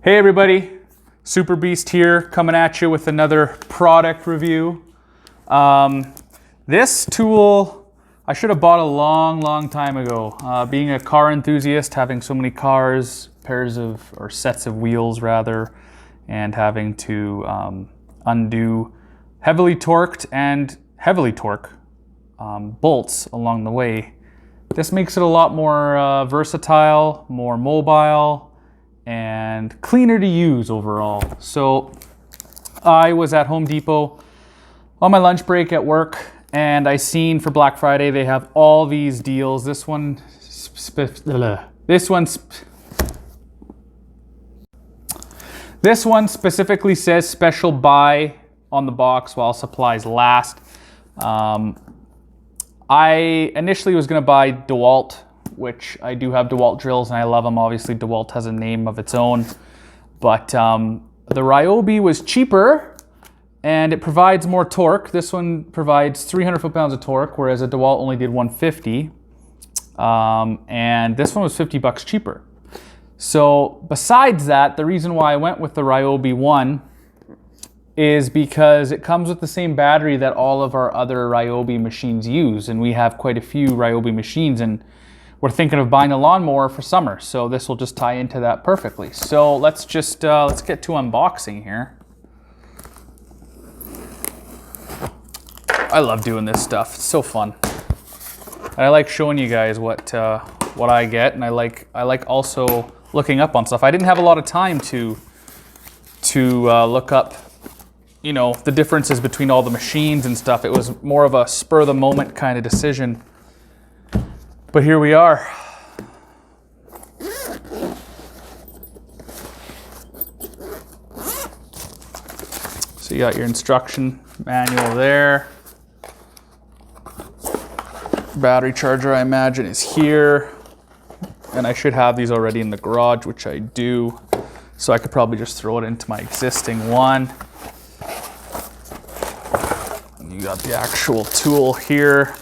Hey everybody, Super Beast here, coming at you with another product review. This tool I should have bought a long time ago. Being a car enthusiast, having so many cars, sets of wheels rather, and having to undo heavily torqued and heavily torque bolts along the way. This makes it a lot more versatile, more mobile, and cleaner to use overall. So I was at Home Depot on my lunch break at work, and I seen for Black Friday they have all these deals. This one specifically says special buy on the box while supplies last. I initially was going to buy DeWalt, which I do have DeWalt drills and I love them. Obviously DeWalt has a name of its own, but the RYOBI was cheaper and it provides more torque. This one provides 300 foot-pounds of torque, whereas a DeWalt only did 150. And this one was $50 cheaper. So besides that, the reason why I went with the RYOBI one is because it comes with the same battery that all of our other RYOBI machines use. And we have quite a few RYOBI machines, and we're thinking of buying a lawnmower for summer, so this will just tie into that perfectly. So let's just let's get to unboxing here. I love doing this stuff; it's so fun. And I like showing you guys what I get, and I like also looking up on stuff. I didn't have a lot of time to look up, you know, the differences between all the machines and stuff. It was more of a spur of the moment kind of decision. But here we are. So you got your instruction manual there. Battery charger, I imagine, is here. And I should have these already in the garage, which I do. So I could probably just throw it into my existing one. You got the actual tool here.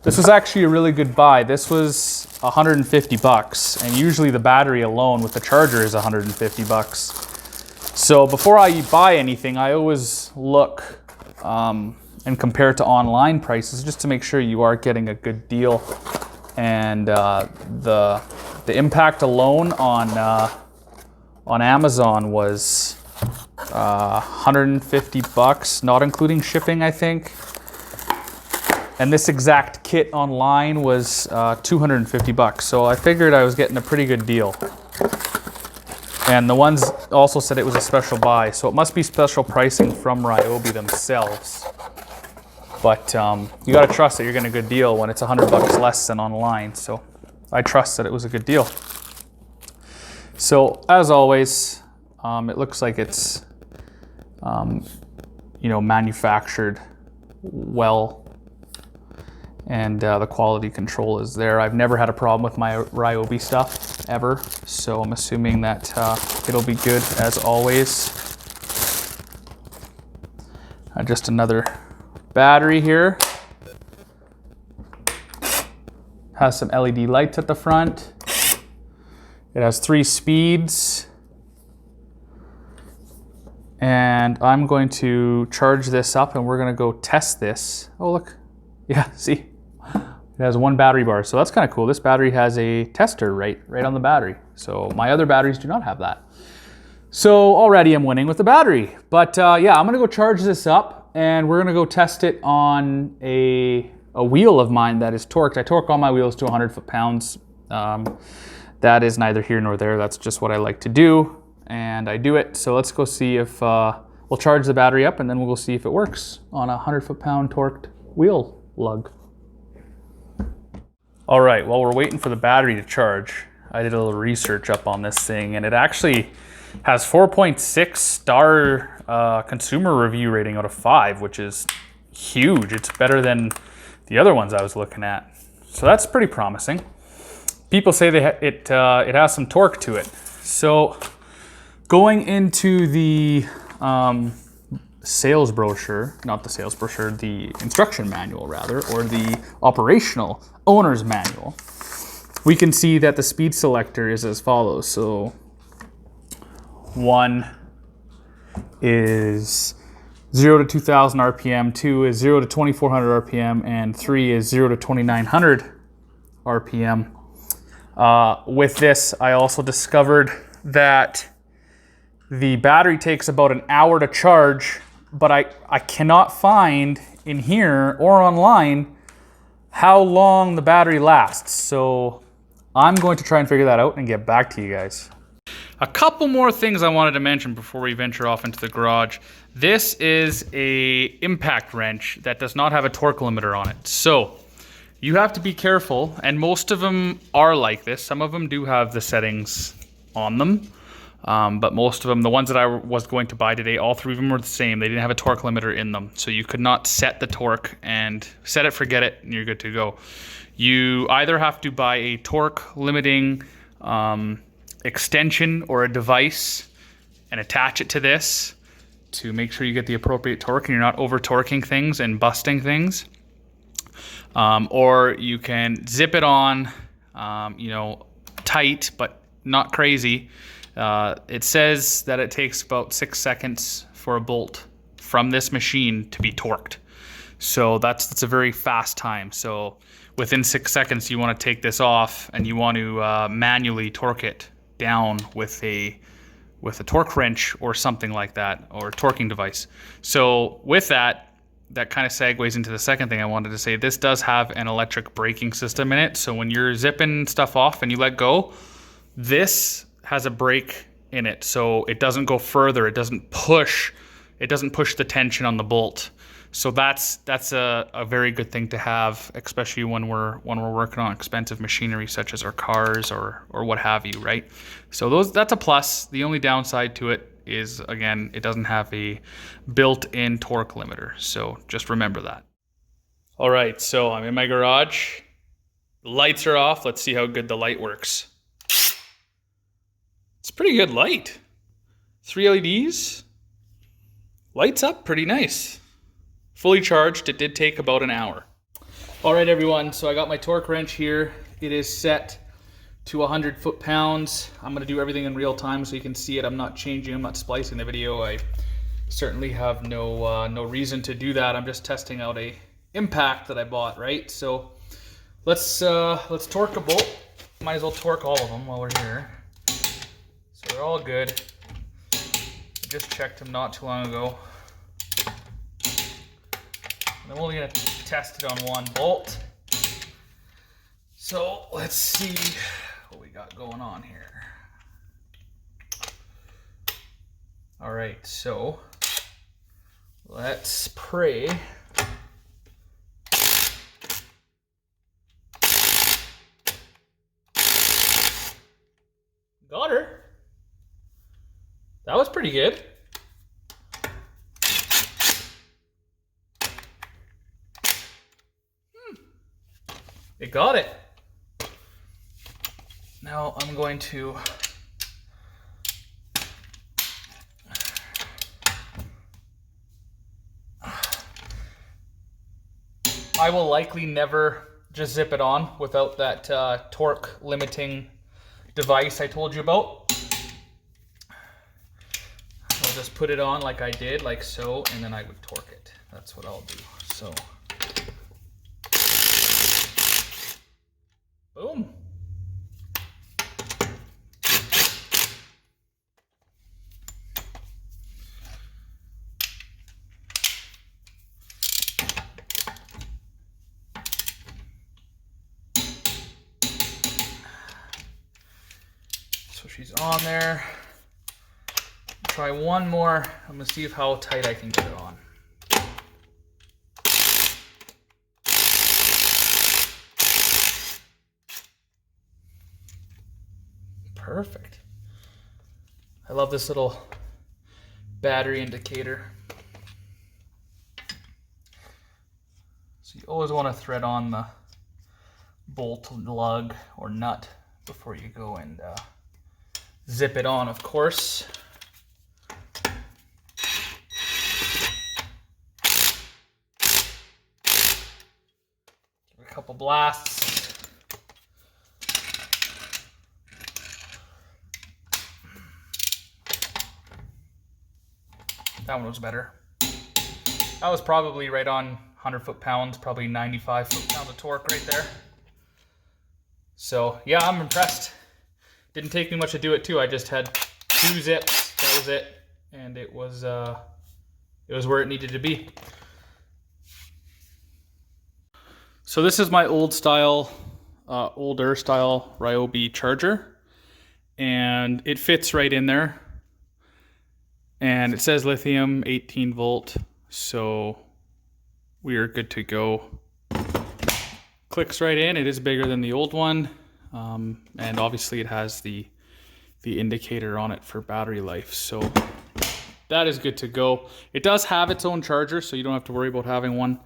This was actually a really good buy. This was $150, and usually the battery alone with the charger is $150. So before I buy anything, I always look and compare to online prices just to make sure you are getting a good deal. And the impact alone on Amazon was $150, not including shipping, I think. And this exact kit online was $250. So I figured I was getting a pretty good deal. And the ones also said it was a special buy, so it must be special pricing from RYOBI themselves. But you gotta trust that you're getting a good deal when it's $100 less than online. So I trust that it was a good deal. So as always, it looks like it's you know, manufactured well. And the quality control is there. I've never had a problem with my RYOBI stuff, ever. So I'm assuming that it'll be good as always. Just another battery here. Has some LED lights at the front. It has 3 speeds. And I'm going to charge this up and we're gonna go test this. Oh look, yeah, see? It has 1 battery bar, so that's kind of cool. This battery has a tester right on the battery. So my other batteries do not have that. So already I'm winning with the battery. But yeah, I'm gonna go charge this up and we're gonna go test it on a wheel of mine that is torqued. I torque all my wheels to 100 foot-pounds. That is neither here nor there. That's just what I like to do, and I do it. So let's go see if we'll charge the battery up, and then we'll go see if it works on a 100 foot-pound torqued wheel lug. All right, while we're waiting for the battery to charge, I did a little research up on this thing, and it actually has 4.6 star consumer review rating out of 5, which is huge. It's better than the other ones I was looking at. So that's pretty promising. People say it has some torque to it. So going into the sales brochure, not the sales brochure, the instruction manual rather, or the operational owner's manual, we can see that the speed selector is as follows. So 1 is 0 to 2000 RPM, 2 is 0 to 2400 RPM, and 3 is 0 to 2900 RPM. With this, I also discovered that the battery takes about an hour to charge, but I cannot find in here or online how long the battery lasts. So I'm going to try and figure that out and get back to you guys. A couple more things I wanted to mention before we venture off into the garage. This is a impact wrench that does not have a torque limiter on it. So you have to be careful, and most of them are like this. Some of them do have the settings on them, but most of them, the ones that I was going to buy today, all three of them were the same. They didn't have a torque limiter in them. So you could not set the torque and set it, forget it, and you're good to go. You either have to buy a torque limiting extension or a device and attach it to this to make sure you get the appropriate torque and you're not over torquing things and busting things. Or you can zip it on, you know, tight, but not crazy. It says that it takes about 6 seconds for a bolt from this machine to be torqued. So that's a very fast time. So within 6 seconds, you want to take this off and you want to manually torque it down with a torque wrench or something like that, or a torquing device. So with that kind of segues into the second thing I wanted to say. This does have an electric braking system in it. So when you're zipping stuff off and you let go, this has a brake in it. So it doesn't go further. It doesn't push the tension on the bolt. So that's a very good thing to have, especially when we're working on expensive machinery such as our cars or what have you, right? So that's a plus. The only downside to it is, again, it doesn't have a built-in torque limiter. So just remember that. All right, so I'm in my garage. The lights are off. Let's see how good the light works. It's a pretty good light. 3 LEDs. Lights up pretty nice. Fully charged. It did take about an hour. All right, everyone. So I got my torque wrench here. It is set to 100 foot-pounds. I'm going to do everything in real time so you can see it. I'm not changing. I'm not splicing the video. I certainly have no reason to do that. I'm just testing out a impact that I bought, right? So let's torque a bolt. Might as well torque all of them while we're here. So they're all good. I just checked them not too long ago. I'm only going to test it on one bolt. So let's see what we got going on here. All right, so let's pray. Got her. That was pretty good. It got it. Now I'm going to I will likely never just zip it on without that torque limiting device I told you about. I'll just put it on like I did, like so, and then I would torque it. That's what I'll do. So boom. So she's on there. Try one more. I'm gonna see how tight I can get it on. Perfect. I love this little battery indicator. So you always want to thread on the bolt lug or nut before you go and zip it on, of course. Give it a couple blasts. That one was better. That was probably right on 100 foot-pounds, probably 95 foot-pounds of torque right there. So yeah, I'm impressed. Didn't take me much to do it too. I just had 2 zips, that was it. And it was where it needed to be. So this is my older style RYOBI charger. And it fits right in there. And it says lithium 18 volt. So we are good to go. Clicks right in. It is bigger than the old one. And obviously it has the indicator on it for battery life. So that is good to go. It does have its own charger, so you don't have to worry about having one.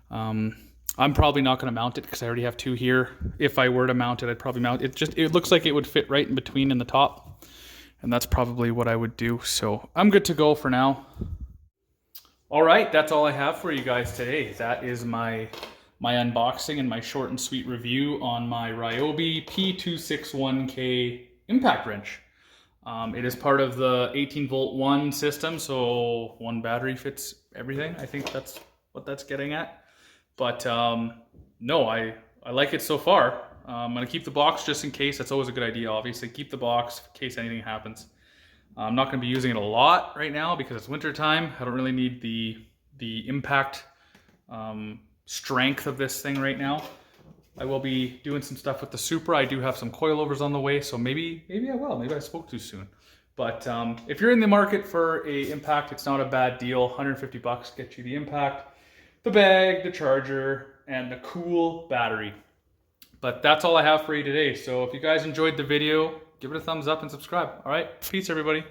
I'm probably not going to mount it because I already have 2 here. If I were to mount it, I'd probably mount it. It looks like it would fit right in between in the top, and that's probably what I would do. So I'm good to go for now. All right, that's all I have for you guys today. That is my unboxing and my short and sweet review on my RYOBI P261K impact wrench. It is part of the 18 volt 1 system, so 1 battery fits everything. I think that's what that's getting at. But no, I like it so far. I'm gonna keep the box just in case. That's always a good idea, obviously. Keep the box in case anything happens. I'm not gonna be using it a lot right now because it's winter time. I don't really need the impact strength of this thing right now. I will be doing some stuff with the Supra. I do have some coilovers on the way, so maybe I will. Maybe I spoke too soon. But if you're in the market for a impact, it's not a bad deal. 150 bucks gets you the impact, the bag, the charger, and the cool battery. But that's all I have for you today. So if you guys enjoyed the video, give it a thumbs up and subscribe. All right, peace everybody.